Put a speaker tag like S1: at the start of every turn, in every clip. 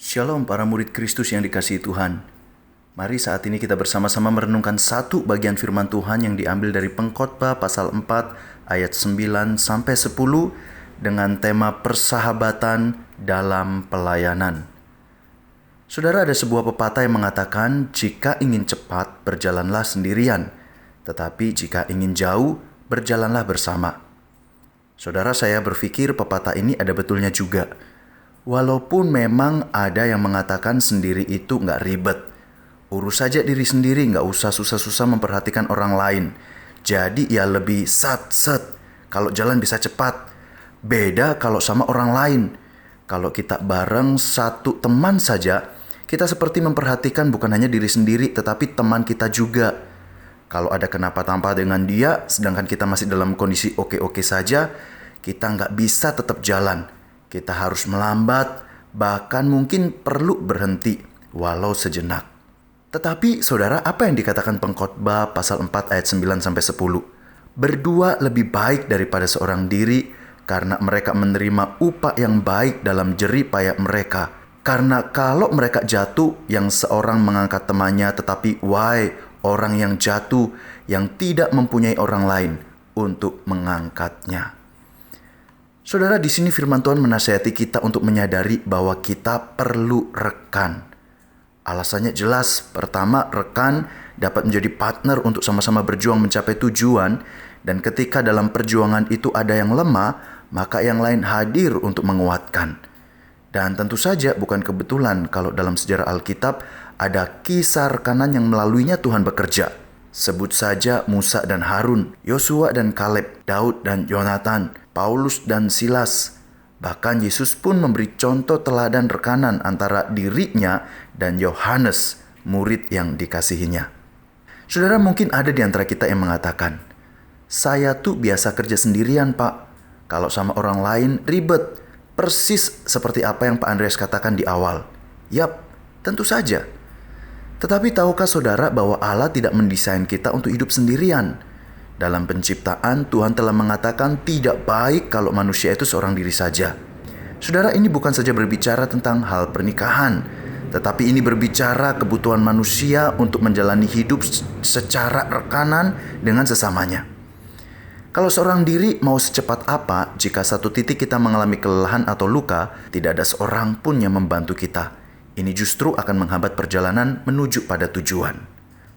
S1: Shalom para murid Kristus yang dikasihi Tuhan. Mari saat ini kita bersama-sama merenungkan satu bagian firman Tuhan yang diambil dari Pengkhotbah pasal 4 ayat 9 sampai 10 dengan tema persahabatan dalam pelayanan. Saudara, ada sebuah pepatah yang mengatakan jika ingin cepat berjalanlah sendirian, tetapi jika ingin jauh berjalanlah bersama. Saudara, saya berpikir pepatah ini ada betulnya juga. Walaupun memang ada yang mengatakan sendiri itu nggak ribet. Urus saja diri sendiri, nggak usah susah-susah memperhatikan orang lain. Jadi ya lebih sat-set, kalau jalan bisa cepat. Beda kalau sama orang lain. Kalau kita bareng satu teman saja, kita seperti memperhatikan bukan hanya diri sendiri, tetapi teman kita juga. Kalau ada kenapa-napa dengan dia, sedangkan kita masih dalam kondisi oke-oke saja, kita nggak bisa tetap jalan. Kita harus melambat, bahkan mungkin perlu berhenti, walau sejenak. Tetapi saudara, apa yang dikatakan Pengkhotbah pasal 4 ayat 9-10? Berdua lebih baik daripada seorang diri, karena mereka menerima upah yang baik dalam jerih payah mereka. Karena kalau mereka jatuh, yang seorang mengangkat temannya, tetapi wahai orang yang jatuh, yang tidak mempunyai orang lain untuk mengangkatnya. Saudara, di sini firman Tuhan menasihati kita untuk menyadari bahwa kita perlu rekan. Alasannya jelas. Pertama, rekan dapat menjadi partner untuk sama-sama berjuang mencapai tujuan. Dan ketika dalam perjuangan itu ada yang lemah, maka yang lain hadir untuk menguatkan. Dan tentu saja bukan kebetulan kalau dalam sejarah Alkitab ada kisah rekanan yang melaluinya Tuhan bekerja. Sebut saja Musa dan Harun, Yosua dan Kaleb, Daud dan Yonatan, Paulus dan Silas. Bahkan Yesus pun memberi contoh teladan rekanan antara dirinya dan Yohanes, murid yang dikasihinya. Saudara, mungkin ada di antara kita yang mengatakan, saya tuh biasa kerja sendirian, Pak. Kalau sama orang lain ribet. Persis seperti apa yang Pak Andreas katakan di awal. Yap, tentu saja. Tetapi tahukah saudara bahwa Allah tidak mendesain kita untuk hidup sendirian? Dalam penciptaan, Tuhan telah mengatakan tidak baik kalau manusia itu seorang diri saja. Saudara, ini bukan saja berbicara tentang hal pernikahan, tetapi ini berbicara kebutuhan manusia untuk menjalani hidup secara rekanan dengan sesamanya. Kalau seorang diri mau secepat apa, jika satu titik kita mengalami kelelahan atau luka, tidak ada seorang pun yang membantu kita. Ini justru akan menghambat perjalanan menuju pada tujuan.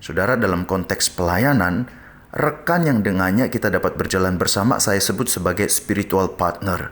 S1: Saudara, dalam konteks pelayanan, rekan yang dengannya kita dapat berjalan bersama saya sebut sebagai spiritual partner.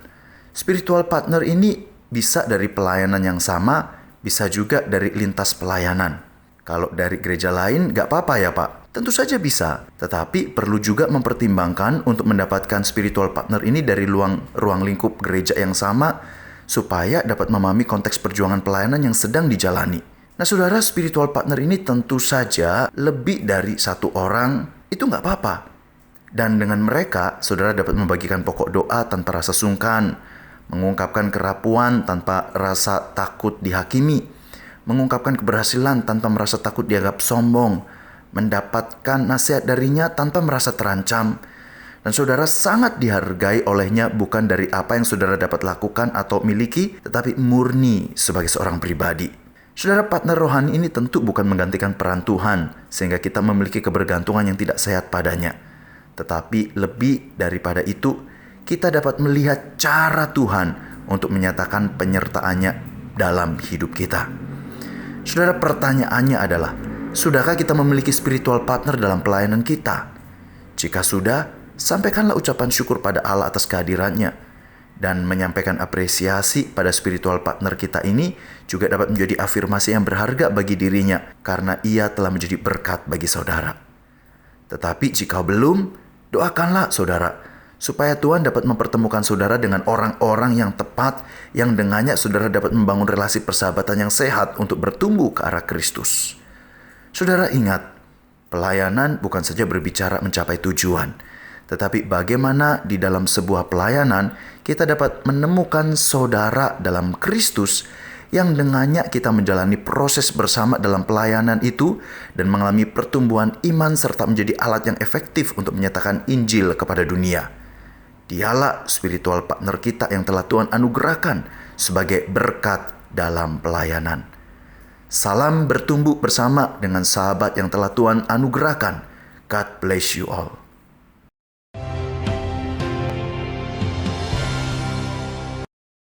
S1: Spiritual partner ini bisa dari pelayanan yang sama, bisa juga dari lintas pelayanan. Kalau dari gereja lain, gak apa-apa ya Pak? Tentu saja bisa, tetapi perlu juga mempertimbangkan untuk mendapatkan spiritual partner ini dari ruang lingkup gereja yang sama, supaya dapat memahami konteks perjuangan pelayanan yang sedang dijalani. Nah saudara, spiritual partner ini tentu saja lebih dari satu orang, itu nggak apa-apa. Dan dengan mereka, saudara dapat membagikan pokok doa tanpa rasa sungkan, mengungkapkan kerapuan tanpa rasa takut dihakimi, mengungkapkan keberhasilan tanpa merasa takut dianggap sombong, mendapatkan nasihat darinya tanpa merasa terancam. Dan saudara sangat dihargai olehnya bukan dari apa yang saudara dapat lakukan atau miliki, tetapi murni sebagai seorang pribadi. Saudara, partner rohani ini tentu bukan menggantikan peran Tuhan, sehingga kita memiliki kebergantungan yang tidak sehat padanya. Tetapi lebih daripada itu, kita dapat melihat cara Tuhan untuk menyatakan penyertaannya dalam hidup kita. Saudara, pertanyaannya adalah, sudahkah kita memiliki spiritual partner dalam pelayanan kita? Jika sudah, sampaikanlah ucapan syukur pada Allah atas kehadirannya. Dan menyampaikan apresiasi pada spiritual partner kita ini juga dapat menjadi afirmasi yang berharga bagi dirinya, karena ia telah menjadi berkat bagi saudara. Tetapi jika belum, doakanlah saudara, supaya Tuhan dapat mempertemukan saudara dengan orang-orang yang tepat, yang dengannya saudara dapat membangun relasi persahabatan yang sehat untuk bertumbuh ke arah Kristus. Saudara ingat, pelayanan bukan saja berbicara mencapai tujuan, tetapi bagaimana di dalam sebuah pelayanan kita dapat menemukan saudara dalam Kristus yang dengannya kita menjalani proses bersama dalam pelayanan itu dan mengalami pertumbuhan iman serta menjadi alat yang efektif untuk menyatakan Injil kepada dunia. Dialah spiritual partner kita yang telah Tuhan anugerahkan sebagai berkat dalam pelayanan. Salam bertumbuh bersama dengan sahabat yang telah Tuhan anugerahkan. God bless you all.